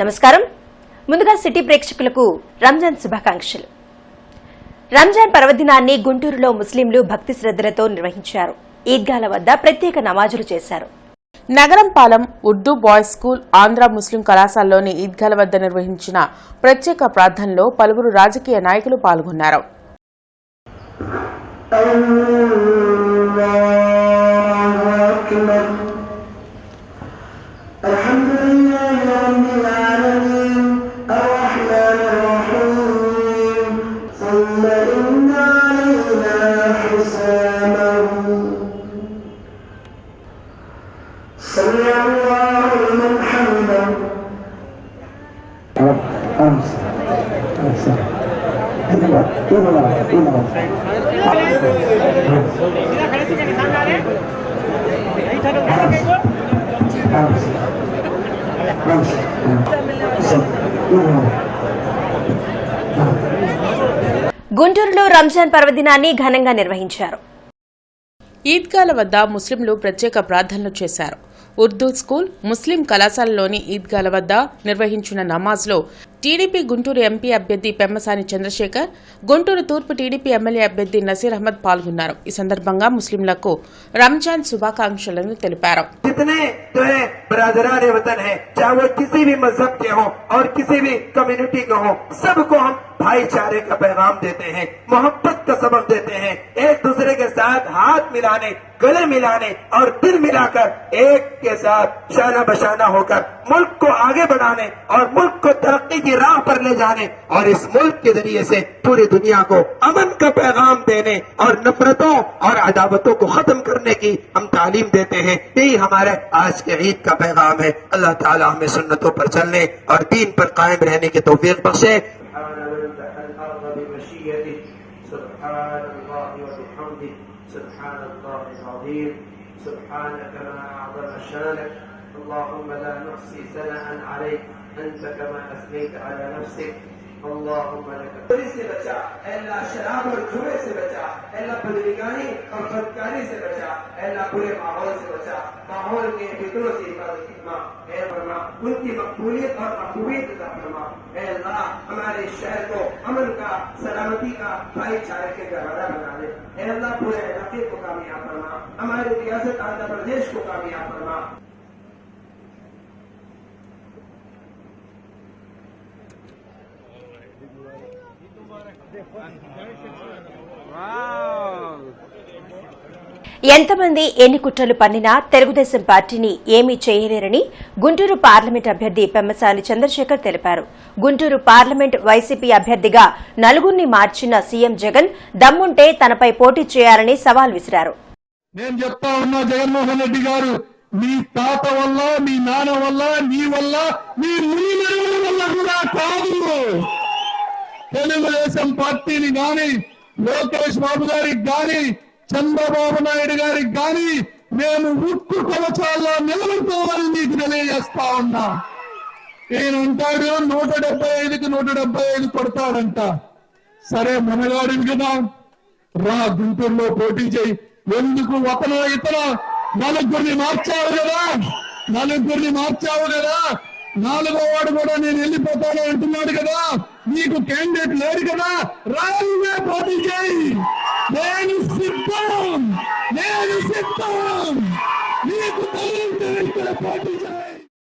నమస్కారం. ముందుగా సిటీ ప్రేక్షకులకు రంజాన్ శుభాకాంక్షలు. రంజాన్ పర్వదినాన్ని గుంటూరులో ముస్లింలు భక్తి శ్రద్ధలతో నిర్వహించారు. ఈద్గాల వద్ద ప్రత్యేక నమాజులు చేశారు. నగరం పాలెం ఉర్దూ బాయ్స్ స్కూల్, ఆంధ్ర ముస్లిం కళాశాలలోని ఈద్గాల వద్ద నిర్వహించిన ప్రత్యేక ప్రార్థనలో పలువురు రాజకీయ నాయకులు పాల్గొన్నారు. గుంటూరులో రంజాన్ పర్వదినాన్ని ఘనంగా నిర్వహించారు. ఈద్గాల వద్ద ముస్లింలు ప్రత్యేక ప్రార్థనలు చేశారు. ఉర్దూ స్కూల్, ముస్లిం కళాశాలలోని ఈద్గాల వద్ద నిర్వహించిన నమాజ్లో టీడీపీ గుంటూరు ఎంపీ అభ్యర్థి పెమ్మసాని చంద్రశేఖర్, గుంటూరు తూర్పు టీడీపీ ఎమ్మెల్యే అభ్యర్థి నసీర్ అహ్మద్ పాల్గొన్నారు. ఈ సందర్భంగా ముస్లింలకు రంజాన్ శుభాకాంక్షలను తెలిపారు. भाईचारे का पैगाम देते हैं, मोहब्बत का सबक देते हैं, एक दूसरे के साथ हाथ मिलाने, गले मिलाने और दिल मिलाकर एक के साथ शाना बशाना होकर मुल्क को आगे बढ़ाने और मुल्क को तरक्की की राह पर ले जाने और इस मुल्क के जरिए से पूरी दुनिया को अमन का पैगाम देने और नफरतों और अदावतों को खत्म करने की हम तालीम देते हैं। यही हमारे आज के ईद का पैगाम है। अल्लाह ताला हमें सुन्नतों पर चलने और दीन पर कायम रहने की तौफीक बख्शे। سبحانك ما أعظم شانك اللهم لا نحصي ثناء عليك أنت كما أثنيت على نفسك اللهم لك से बचा, अल्लाह शराब और जुए से बचा, अल्लाह बदनिगाही और बदकारी से बचा, अल्लाह बुरे माहौल से बचा, माहौल के फितरों से हिफाजत फरमा, ऐ फरमा उनकी मकबूलियत और महबूबियत अता फरमा। ऐ अल्लाह हमारे शहर को अमन का, सलामती का, भाईचारे के गहवारा बना दे। ऐ अल्लाह पूरे इलाके को कामयाब फरमा, हमारे रियासत आंध्र प्रदेश को कामयाब फरमा। ఎంతమంది ఎన్ని కుట్రలు పన్నినా తెలుగుదేశం పార్టీని ఏమీ చేయలేరని గుంటూరు పార్లమెంట్ అభ్యర్థి పెమ్మసాని చంద్రశేఖర్ తెలిపారు. గుంటూరు పార్లమెంట్ వైసీపీ అభ్యర్థిగా నలుగురిని మార్చిన సీఎం జగన్ దమ్ముంటే తనపై పోటీ చేయాలని సవాల్ విసిరారు. నేను చెప్తా ఉన్నా జగన్మోహన్ రెడ్డి గారు, మీ తాత వల్ల, మీ నాన్న వల్ల, నీ వల్ల, మీ ముని మెరుగుల వల్ల కూడా కాదు. తెలుగుదేశం పార్టీని గాని, లోకేష్ బాబు గారికి గాని, చంద్రబాబు నాయుడు గారికి గాని మేము ఉక్కు కవచాల్లో నిలబెట్టుకోవాలని మీకు తెలియజేస్తా ఉన్నా. ఈయనంటాడు 175కి 175 కొడతాడంట. సరే మనగాడివి కదా, రా గుంటూరులో పోటీ చేయి. ఎందుకు అతను ఇతను నలుగురిని మార్చావు కదా, నాలుగో వాడు కూడా నేను వెళ్ళిపోతాను అంటున్నాడు కదా, నీకు క్యాండిడేట్ లేడు కదా, రాజుగా పోటీ చేయి. నేను సిద్ధం, నీకు ఇక్కడ పోటీ చేయి.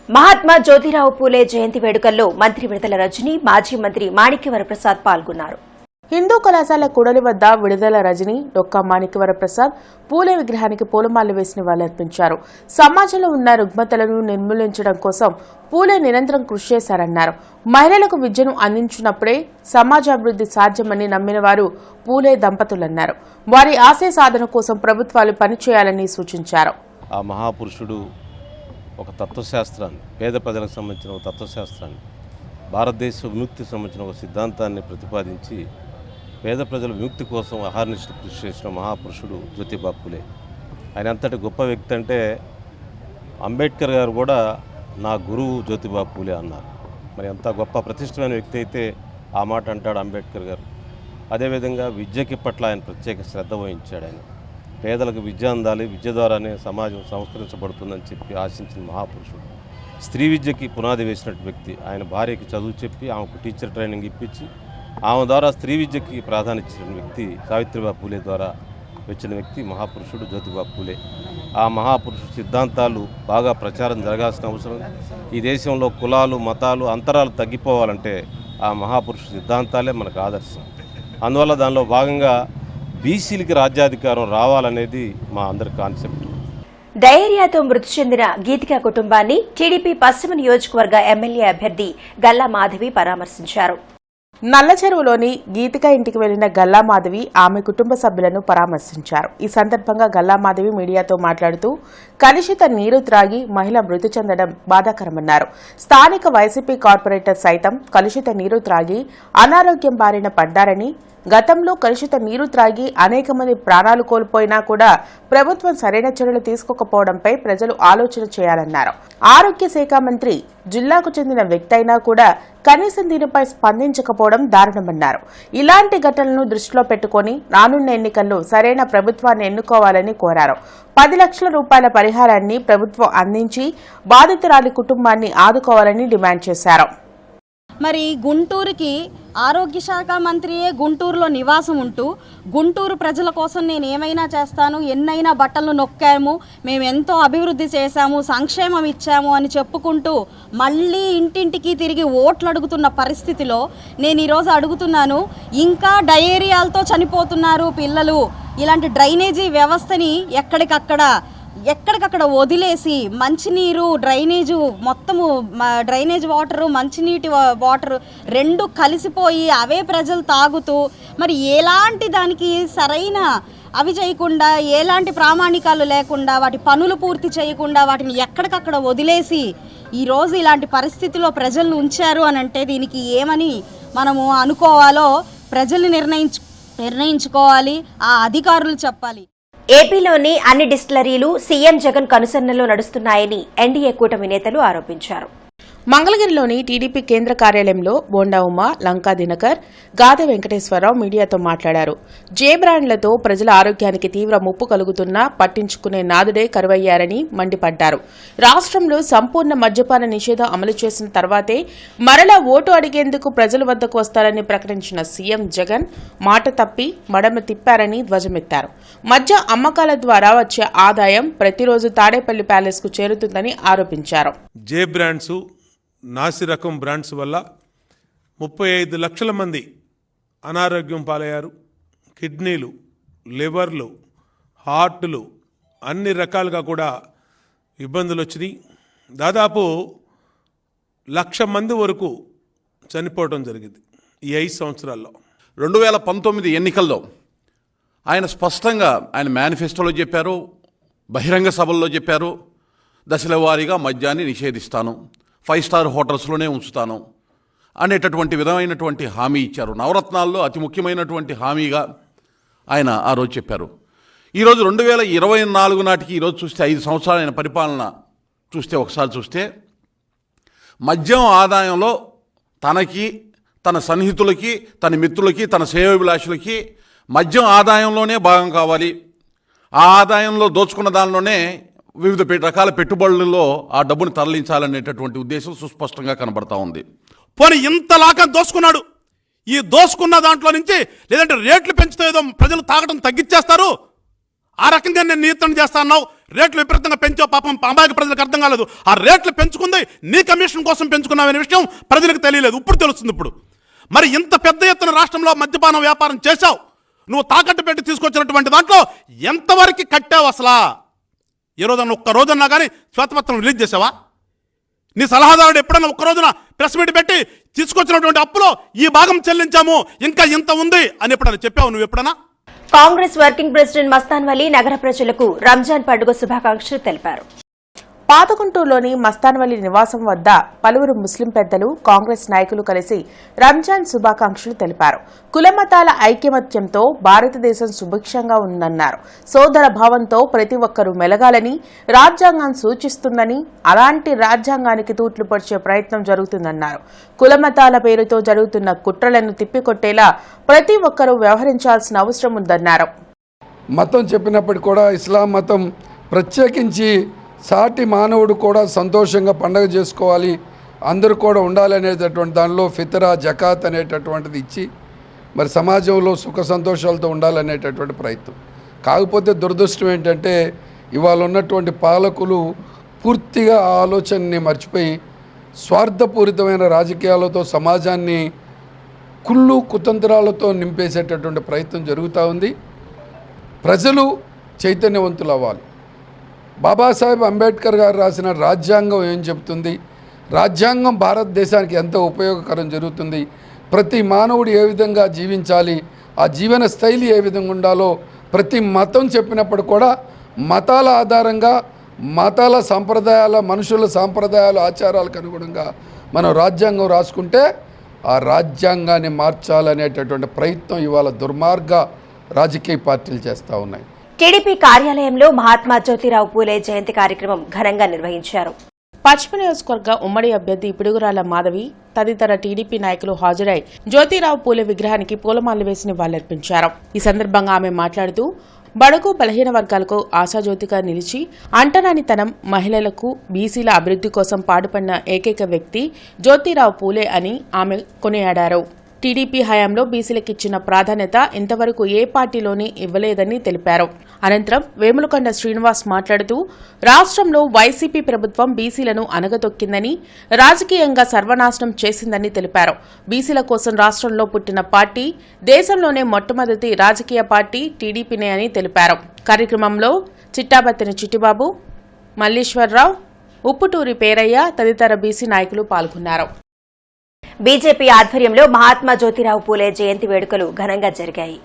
మహాత్మా జ్యోతిరావు పూలే జయంతి వేడుకల్లో మంత్రి విడుదల రజని, మాజీ మంత్రి మాణిక్యవరప్రసాద్ పాల్గొన్నారు. హిందూ కళాశాల కూడలి వద్ద విడుదల రజని, డొక్కా మాణిక్యవరప్రసాద్ పూలే విగ్రహానికి పూలమాలలు వేసి నివాళులర్పించారు. సమాజంలో ఉన్న రుగ్మతలను నిర్మూలించడం కోసం పూలే నిరంతరం కృషి చేశారన్నారు. మహిళలకు విద్యను అందించినప్పుడే సమాజాభివృద్ధి సాధ్యమని నమ్మిన వారు పూలే దంపతులన్నారు. వారి ఆశయ సాధన కోసం ప్రభుత్వాలు పనిచేయాలని సూచించారు. ఆ మహాపురుషుడు ఒక తత్వశాస్త్రాన్ని, పేద ప్రజలకు సంబంధించిన ఒక తత్వశాస్త్రాన్ని, భారతదేశ విముక్తికి సంబంధించిన ఒక సిద్ధాంతాన్ని ప్రతిపాదించి పేద ప్రజల విముక్తి కోసం అహర్నిశలు కృషి చేసిన మహాపురుషుడు జ్యోతిబా పూలే. ఆయన అంతటి గొప్ప వ్యక్తి అంటే అంబేద్కర్ గారు కూడా నా గురువు జ్యోతిబా పూలే అన్నారు. మరి అంత గొప్ప ప్రతిష్టమైన వ్యక్తి అయితే ఆ మాట అంటాడు అంబేద్కర్ గారు. అదేవిధంగా విద్యకి పట్ల ఆయన ప్రత్యేక శ్రద్ధ వహించాడు. ఆయన పేదలకు విద్య అందాలి, విద్య ద్వారానే సమాజం సంస్కరించబడుతుందని చెప్పి ఆశించిన మహాపురుషుడు. స్త్రీ విద్యకి పునాది వేసినటువంటి వ్యక్తి. ఆయన భార్యకి చదువు చెప్పి ఆమెకు టీచర్ ట్రైనింగ్ ఇప్పించి ఆమె ద్వారా స్త్రీ విద్యకి ప్రాధాన్యత ఇచ్చిన వ్యక్తి సావిత్రిబాయి పూలే ద్వారా వచ్చిన వ్యక్తి మహాపురుషుడు జ్యోతిబా పూలే. ఆ మహాపురుషుడు సిద్ధాంతాలు బాగా ప్రచారం జరగాల్సిన అవసరం. ఈ దేశంలో కులాలు మతాలు అంతరాలు తగ్గిపోవాలంటే ఆ మహాపురుషుడు సిద్ధాంతాలే మనకు ఆదర్శం. అందువల్ల దానిలో భాగంగా బీసీలకి రాజ్యాధికారం రావాలనేది మా అందరి కాన్సెప్ట్. డయేరియాతో మృతి చెందిన గీతిక కుటుంబాన్ని టీడీపీ పశ్చిమ నియోజకవర్గ ఎమ్మెల్యే అభ్యర్థి గల్లా మాధవి పరామర్శించారు. నల్లచెరువులోని గీతిక ఇంటికి వెళ్లిన గల్లా మాధవి ఆమె కుటుంబ సభ్యులను పరామర్శించారు. ఈ సందర్భంగా గల్లా మాధవి మీడియాతో మాట్లాడుతూ కలుషిత నీరు త్రాగి మహిళ మృతి చెందడం బాధాకరమన్నారు. స్థానిక వైసీపీ కార్పొరేటర్ సైతం కలుషిత నీరు త్రాగి అనారోగ్యం బారిన పడ్డారని, గతంలో కలుషిత నీరు త్రాగి అనేక మంది ప్రాణాలు కోల్పోయినా కూడా ప్రభుత్వం సరైన చర్యలు తీసుకోకపోవడంపై ప్రజలు ఆలోచన చేయాలన్నారు. ఆరోగ్య శాఖ మంత్రి జిల్లాకు చెందిన వ్యక్తి అయినా కూడా కనీసం దీనిపై స్పందించకపోవడం దారుణమన్నారు. ఇలాంటి ఘటనలను దృష్టిలో పెట్టుకుని రానున్న ఎన్నికల్లో సరైన ప్రభుత్వాన్ని ఎన్నుకోవాలని కోరారు. 10 లక్షల రూపాయల పరిహారాన్ని ప్రభుత్వం అందించి బాధితురాలి కుటుంబాన్ని ఆదుకోవాలని డిమాండ్ చేశారు. మరి గుంటూరుకి ఆరోగ్య శాఖ మంత్రియే గుంటూరులో నివాసం ఉంటూ గుంటూరు ప్రజల కోసం నేను ఏమైనా చేస్తాను, ఎన్నైనా బట్టలు నొక్కాము, మేము ఎంతో అభివృద్ధి చేశాము, సంక్షేమం ఇచ్చాము అని చెప్పుకుంటూ మళ్ళీ ఇంటింటికి తిరిగి ఓట్లు అడుగుతున్న పరిస్థితిలో నేను ఈరోజు అడుగుతున్నాను, ఇంకా డయేరియాలతో చనిపోతున్నారు పిల్లలు. ఇలాంటి డ్రైనేజీ వ్యవస్థని ఎక్కడికక్కడ వదిలేసి మంచినీరు డ్రైనేజు మొత్తము డ్రైనేజ్ వాటరు మంచినీటి వాటరు రెండు కలిసిపోయి అవే ప్రజలు తాగుతూ మరి ఎలాంటి దానికి సరైన అవి చేయకుండా, ఎలాంటి ప్రామాణికాలు లేకుండా, వాటి పనులు పూర్తి చేయకుండా వాటిని ఎక్కడికక్కడ వదిలేసి ఈరోజు ఇలాంటి పరిస్థితిలో ప్రజలను ఉంచారు అని అంటే దీనికి ఏమని మనము అనుకోవాలో ప్రజలు నిర్ణయించుకోవాలి, ఆ అధికారులు చెప్పాలి. ఏపీలోని అన్ని డిస్టిలరీలు సీఎం జగన్ కనుసన్నలో నడుస్తున్నాయని ఎన్డీఏ కూటమి నేతలు ఆరోపించారు. మంగళగిరిలోని టీడీపీ కేంద్ర కార్యాలయంలో బోండా ఉమా, లంకా దినకర్, గాదె వెంకటేశ్వరరావు మీడియాతో మాట్లాడారు. జే బ్రాండ్లతో ప్రజల ఆరోగ్యానికి తీవ్ర ముప్పు కలుగుతున్నా పట్టించుకునే నాదుడే కరువయ్యారని మండిపడ్డారు. రాష్ట్రంలో సంపూర్ణ మద్యపాన నిషేధం అమలు చేసిన తర్వాతే మరలా ఓటు అడిగేందుకు ప్రజల వద్దకు వస్తారని ప్రకటించిన సీఎం జగన్ మాట తప్పి మడమ తిప్పారని ధ్వజమెత్తారు. మద్య అమ్మకాల ద్వారా వచ్చే ఆదాయం ప్రతిరోజు తాడేపల్లి ప్యాలెస్ కు చేరుతుందని ఆరోపించారు. జే బ్రాండ్స్, నాసి రకం బ్రాండ్స్ వల్ల 35 లక్షల మంది అనారోగ్యం పాలయ్యారు. కిడ్నీలు, లివర్లు, హార్ట్లు అన్ని రకాలుగా కూడా ఇబ్బందులు వచ్చినాయి. దాదాపు 1,00,000 మంది వరకు చనిపోవడం జరిగింది ఈ 5 సంవత్సరాల్లో. 2019 ఎన్నికల్లో ఆయన స్పష్టంగా ఆయన మేనిఫెస్టోలో చెప్పారు, బహిరంగ సభల్లో చెప్పారు, దశల వారీగా మద్యాన్ని నిషేధిస్తాను, 5 స్టార్ హోటల్స్లోనే ఉంచుతాను అనేటటువంటి విధమైనటువంటి హామీ ఇచ్చారు. నవరత్నాల్లో అతి ముఖ్యమైనటువంటి హామీగా ఆయన ఆ రోజు చెప్పారు. ఈరోజు 2024 నాటికి ఈరోజు చూస్తే 5 సంవత్సరాలు ఆయన పరిపాలన చూస్తే, ఒకసారి చూస్తే మద్యం ఆదాయంలో తనకి, తన సన్నిహితులకి, తన మిత్రులకి, తన శ్రేయోభిలాషులకి మద్యం ఆదాయంలోనే భాగం కావాలి, ఆ ఆదాయంలో దోచుకున్న దానిలోనే వివిధ రకాల పెట్టుబడులలో ఆ డబ్బును తరలించాలనేటటువంటి ఉద్దేశం సుస్పష్టంగా కనబడతా ఉంది. పోనీ ఇంతలాగా దోసుకున్నాడు. ఈ దోసుకున్న దాంట్లో నుంచి లేదంటే రేట్లు పెంచుతో ఏదో ప్రజలు తాగడం తగ్గించేస్తారు, ఆ రకంగా నేను నియంత్రణ చేస్తా అన్నావు. రేట్లు విపరీతంగా పెంచావు, పాపం అమాయక ప్రజలకు అర్థం కాలేదు. ఆ రేట్లు పెంచుకుంది నీ కమిషన్ కోసం పెంచుకున్నావనే విషయం ప్రజలకు తెలియలేదు, ఇప్పుడు తెలుస్తుంది. ఇప్పుడు మరి ఇంత పెద్ద ఎత్తున రాష్ట్రంలో మద్యపానం వ్యాపారం చేశావు, నువ్వు తాకట్టు పెట్టి తీసుకొచ్చినటువంటి దాంట్లో ఎంతవరకు కట్టావు అసలా? ఏ రోజున ఒక్క రోజున్నా కానీ శ్వేతపత్రం రిలీజ్ చేసావా? నీ సలహాదారుడు ఎప్పుడన్నా ఒక్క రోజున ప్రెస్ మీట్ పెట్టి తీసుకొచ్చినటువంటి అప్పులో ఈ భాగం చెల్లించాము, ఇంకా ఇంత ఉంది అని ఎప్పుడన్నా చెప్పావు నువ్వు ఎప్పుడన్నా? కాంగ్రెస్ వర్కింగ్ ప్రెసిడెంట్ మస్తాన్ వలీ నగర ప్రజలకు రంజాన్ పండుగ శుభాకాంక్షలు తెలిపారు. పాతగుంటూరులోని మస్తాన్వలి నివాసం వద్ద పలువురు ముస్లిం పెద్దలు, కాంగ్రెస్ నాయకులు కలిసి రంజాన్ శుభాకాంక్షలు తెలిపారు. కులమతాల ఐకమత్యంతో భారతదేశం సుభిక్షంగా ఉందన్నారు. సోదర భావంతో ప్రతి ఒక్కరూ మెలగాలని రాజ్యాంగం సూచిస్తుందని, అలాంటి రాజ్యాంగానికి తూట్లు పొడిచే ప్రయత్నం జరుగుతుందన్నారు. కులమతాల పేరుతో జరుగుతున్న కుట్రలను తిప్పికొట్టేలా ప్రతి ఒక్కరూ వ్యవహరించాల్సిన అవసరం ఉందన్నారు. మతం చెప్పినప్పటికీ కూడా ఇస్లాం మతం ప్రత్యేకించి సాటి మానవుడు కూడా సంతోషంగా పండగ చేసుకోవాలి, అందరూ కూడా ఉండాలి అనేటటువంటి దానిలో ఫితరా జకాత్ అనేటటువంటిది ఇచ్చి మరి సమాజంలో సుఖ సంతోషాలతో ఉండాలనేటటువంటి ప్రయత్నం. కాకపోతే దురదృష్టం ఏంటంటే ఇవాళ ఉన్నటువంటి పాలకులు పూర్తిగా ఆ ఆలోచనని మర్చిపోయి స్వార్థపూరితమైన రాజకీయాలతో సమాజాన్ని కుళ్ళు కుతంత్రాలతో నింపేసేటటువంటి ప్రయత్నం జరుగుతూ ఉంది. ప్రజలు చైతన్యవంతులు అవ్వాలి. బాబాసాహెబ్ అంబేద్కర్ గారు రాసిన రాజ్యాంగం ఏం చెబుతుంది, రాజ్యాంగం భారతదేశానికి ఎంత ఉపయోగకరం జరుగుతుంది, ప్రతి మానవుడు ఏ విధంగా జీవించాలి, ఆ జీవన శైలి ఏ విధంగా ఉండాలో ప్రతి మతం చెప్పినప్పుడు కూడా మతాల ఆధారంగా మతాల సాంప్రదాయాల మనుషుల సాంప్రదాయాలు ఆచారాలకు అనుగుణంగా మనం రాజ్యాంగం రాసుకుంటే ఆ రాజ్యాంగాన్ని మార్చాలనేటటువంటి ప్రయత్నం ఇవాళ దుర్మార్గ రాజకీయ పార్టీలు చేస్తూ ఉన్నాయి. టీడీపీ కార్యాలయంలో మహాత్మా జ్యోతిరావు పూలే జయంతి కార్యక్రమం ఘనంగా నిర్వహించారు. పశ్చిమ నియోజకవర్గ ఉమ్మడి అభ్యర్థి పిడుగురాల మాధవి తదితర టీడీపీ నాయకులు హాజరై జ్యోతిరావు పూలే విగ్రహానికి పూలమాలలు వేసి నివాళులర్పించారు. ఈ సందర్భంగా ఆమె మాట్లాడుతూ బడుగు బలహీన వర్గాలకు ఆశాజ్యోతిగా నిలిచి అంటరానితనం, మహిళలకు, బీసీల అభివృద్ధి కోసం పాటుపడిన ఏకైక వ్యక్తి జ్యోతిరావు పూలే అని ఆమె కొనియాడారు. టీడీపీ హయాంలో బీసీలకు ఇచ్చిన ప్రాధాన్యత ఇంతవరకు ఏ పార్టీలోని ఇవ్వలేదని తెలిపారు. అనంతరం వేములకొండ శ్రీనివాస్ మాట్లాడుతూ రాష్ట్రంలో వైసీపీ ప్రభుత్వం బీసీలను అనగదొక్కిందని, రాజకీయంగా సర్వనాశనం చేసిందని తెలిపారు. బీసీల కోసం రాష్ట్రంలో పుట్టిన పార్టీ, దేశంలోనే మొట్టమొదటి రాజకీయ పార్టీ టీడీపీనే అని తెలిపారు. కార్యక్రమంలో చిట్టాబత్తిన చిట్టిబాబు, మల్లీశ్వరరావు, ఉప్పుటూరి పేరయ్య తదితర బీసీ నాయకులు పాల్గొన్నారు. బీజేపీ ఆధ్వర్యంలో మహాత్మా జ్యోతిరావు పూలే జయంతి వేడుకలు ఘనంగా జరిగాయి.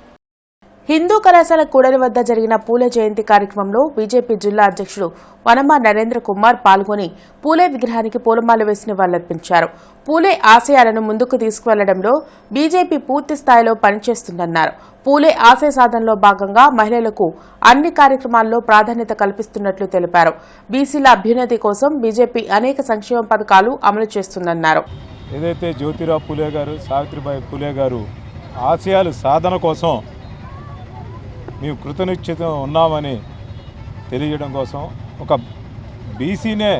హిందూ కళాశాల కూడలి వద్ద జరిగిన పూలే జయంతి కార్యక్రమంలో బీజేపీ జిల్లా అధ్యక్షుడు వనమా నరేంద్ర కుమార్ పాల్గొని పూలే విగ్రహానికి పూలమాల వేసి నివాళులర్పించారు. పూలే ఆశయాలను ముందుకు తీసుకువెళ్లడంలో బీజేపీ పూర్తి స్థాయిలో పనిచేస్తుందన్నారు. పూలే ఆశయ సాధనలో భాగంగా మహిళలకు అన్ని కార్యక్రమాల్లో ప్రాధాన్యత కల్పిస్తున్నట్లు తెలిపారు. బీసీల అభ్యున్నతి కోసం బీజేపీ అనేక సంక్షేమ పథకాలు అమలు చేస్తుందన్నారు. ఏదైతే జ్యోతిరావు పూలే గారు, సావిత్రిబాయి పూలే గారు ఆశయాలు సాధన కోసం మేము కృతనిశ్చిత ఉన్నామని తెలియజేయడం కోసం ఒక బీసీనే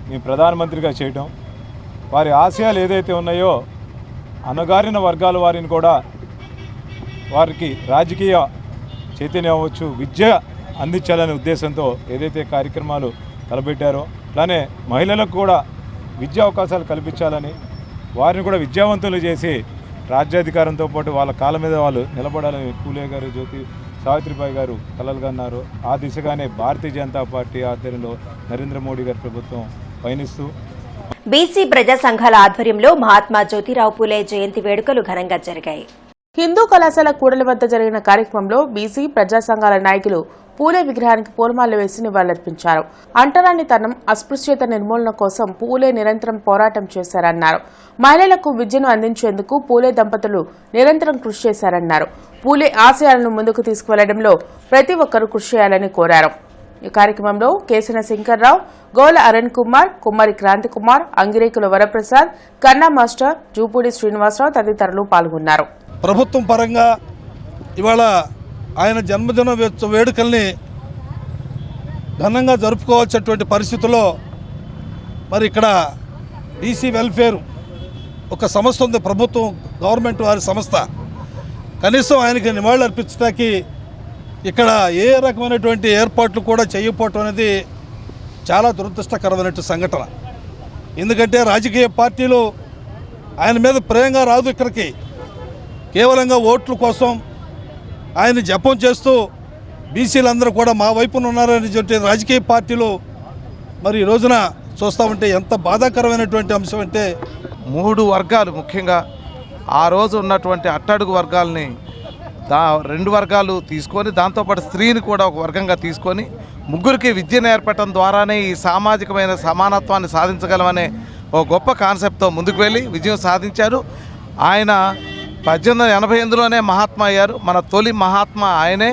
మేము ప్రధానమంత్రిగా చేయడం, వారి ఆశయాలు ఏదైతే ఉన్నాయో అణగారిన వర్గాల వారిని కూడా వారికి రాజకీయ చైతన్యం అవ్వచ్చు, విద్య అందించాలనే ఉద్దేశంతో ఏదైతే కార్యక్రమాలు తలపెట్టారో అలానే మహిళలకు కూడా విద్యా అవకాశాలు కల్పించాలని, వారిని కూడా విద్యావంతులు చేసి రాజ్యాధికారంతో పాటు వాళ్ళ కాళ్ళ మీద వాళ్ళు నిలబడాలని పూలే గారు, సావిత్రిబాయి గారు కలలు కన్నారు. ఆ దిశగానే భారతీయ జనతా పార్టీ ఆధ్వర్యంలో నరేంద్ర మోడీ గారి ప్రభుత్వం పయనిస్తూ బీసీ ప్రజా సంఘాల ఆధ్వర్యంలో మహాత్మా జ్యోతిరావు పూలే జయంతి వేడుకలు ఘనంగా జరిగాయి. హిందూ కళాశాల కూడలి వద్ద జరిగిన కార్యక్రమంలో బీసీ ప్రజా సంఘాల నాయకులు పూలే విగ్రహానికి పూలమాలలు వేసి నివాళులర్పించారు. అంటరానితనం, అస్పృశ్యత నిర్మూలన కోసం పూలే నిరంతరం పోరాటం చేశారన్నారు. మహిళలకు విద్యను అందించేందుకు పూలే దంపతులు నిరంతరం కృషి చేశారన్నారు. పూలే ఆశయాలను ముందుకు తీసుకువెళ్లడంలో ప్రతి ఒక్కరూ కృషి చేయాలని కోరారు. ఈ కార్యక్రమంలో కేసిన శంకర్రావు, గోల అరుణ్ కుమార్, కుమారి క్రాంతి కుమార్, అంగిరేకుల వరప్రసాద్, కన్నా మాస్టర్, జూపూడి శ్రీనివాసరావు తదితరులు పాల్గొన్నారు. ప్రభుత్వం పరంగా ఇవాళ ఆయన జన్మదిన వేడుకల్ని ఘనంగా జరుపుకోవాల్సినటువంటి పరిస్థితుల్లో మరి ఇక్కడ బీసీ వెల్ఫేర్ ఒక సంస్థ ఉంది, ప్రభుత్వం గవర్నమెంట్ వారి సంస్థ. కనీసం ఆయనకి నివాళులు అర్పించడానికి ఇక్కడ ఏ రకమైనటువంటి ఏర్పాట్లు కూడా చేయకపోవటం అనేది చాలా దురదృష్టకరమైన సంఘటన. ఎందుకంటే రాజకీయ పార్టీలు ఆయన మీద ప్రేమగా రాదు, ఇక్కడికి కేవలంగా ఓట్ల కోసం ఆయన జపం చేస్తూ బీసీలందరూ కూడా మా వైపున ఉన్నారని చెప్పి రాజకీయ పార్టీలు మరి ఈ రోజున చూస్తామంటే ఎంత బాధాకరమైనటువంటి అంశం అంటే 3 వర్గాలు ముఖ్యంగా ఆ రోజు ఉన్నటువంటి అట్టడుగు వర్గాలని 2 వర్గాలు తీసుకొని దాంతోపాటు స్త్రీని కూడా ఒక వర్గంగా తీసుకొని ముగ్గురికి విద్య నేర్పడం ద్వారానే ఈ సామాజికమైన సమానత్వాన్ని సాధించగలమనే ఒక గొప్ప కాన్సెప్ట్తో ముందుకు వెళ్ళి విజయం సాధించారు. ఆయన 1888లోనే మహాత్మా అయ్యారు. మన తొలి మహాత్మా ఆయనే.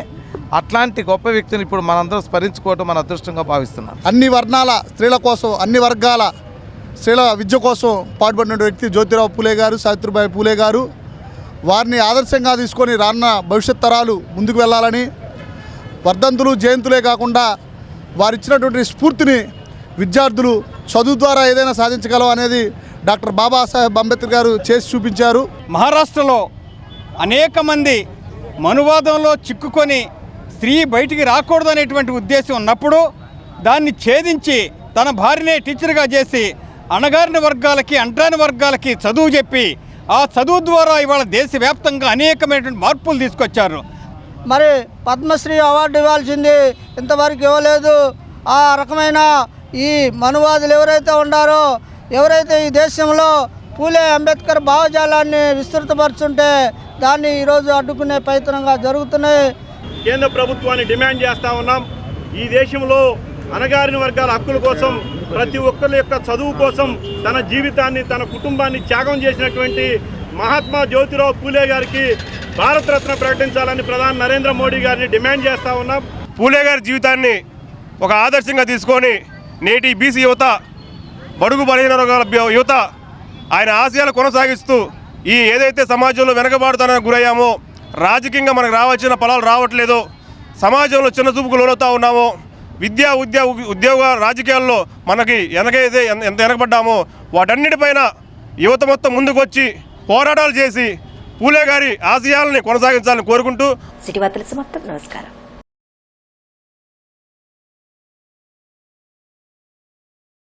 అట్లాంటి గొప్ప వ్యక్తిని ఇప్పుడు మనందరం స్మరించుకోవడం మన అదృష్టంగా భావిస్తున్నాం. అన్ని వర్ణాల స్త్రీల కోసం, అన్ని వర్గాల స్త్రీల విద్య కోసం పాటుపడిన వ్యక్తి జ్యోతిరావు పూలే గారు, సావిత్రిబాయి పూలే గారు. వారిని ఆదర్శంగా తీసుకొని రానున్న భవిష్యత్ తరాలు ముందుకు వెళ్ళాలని, వర్ధంతులు జయంతులే కాకుండా వారు ఇచ్చినటువంటి స్ఫూర్తిని విద్యార్థులు చదువు ద్వారా ఏదైనా సాధించగలం అనేది డాక్టర్ బాబాసాహెబ్ అంబేద్కర్ గారు చేసి చూపించారు. మహారాష్ట్రలో అనేక మంది మనువాదంలో చిక్కుకొని స్త్రీ బయటికి రాకూడదు అనేటువంటి ఉద్దేశం ఉన్నప్పుడు దాన్ని ఛేదించి తన భార్యనే టీచర్గా చేసి అణగారిన వర్గాలకి అంటరాని వర్గాలకి చదువు చెప్పి ఆ చదువు ద్వారా ఇవాళ దేశవ్యాప్తంగా అనేకమైనటువంటి మార్పులు తీసుకొచ్చారు. మరి పద్మశ్రీ అవార్డు ఇవ్వాల్సింది ఇంతవరకు ఇవ్వలేదు. ఆ రకమైన ఈ మనువాదులు ఎవరైతే ఉన్నారో, ఎవరైతే ఈ దేశంలో పూలే అంబేద్కర్ భావజాలాన్ని విస్తృతపరుచుంటే దాన్ని ఈరోజు అడ్డుకునే ప్రయత్నంగా జరుగుతున్నాయి. కేంద్ర ప్రభుత్వాన్ని డిమాండ్ చేస్తూ ఉన్నాం. ఈ దేశంలో అణగారిన వర్గాల హక్కుల కోసం, ప్రతి ఒక్కరి యొక్క చదువు కోసం తన జీవితాన్ని, తన కుటుంబాన్ని త్యాగం చేసినటువంటి మహాత్మా జ్యోతిరావు పూలే గారికి భారతరత్న ప్రకటించాలని ప్రధాని నరేంద్ర మోడీ గారిని డిమాండ్ చేస్తూ ఉన్నాం. పూలే గారి జీవితాన్ని ఒక ఆదర్శంగా తీసుకొని నేటి బీసీ యువత, బడుగు బలహీన వర్గాల యువత ఆయన ఆశయాలు కొనసాగిస్తూ ఈ ఏదైతే సమాజంలో వెనకబాటుతనానికి గురయ్యామో, రాజకీయంగా మనకు రావాల్సిన ఫలాలు రావట్లేదో, సమాజంలో చిన్న చూపుకు లోనవుతూ ఉన్నామో, ఉద్యోగ రాజకీయాల్లో మనకి ఎంత వెనకబడ్డామో వాటన్నిటిపైన యువత మొత్తం ముందుకు వచ్చి పోరాటాలు చేసి పూలే గారి ఆశయాలని కొనసాగించాలని కోరుకుంటూ సిటీ వార్తల సమాప్తం. నమస్కారం.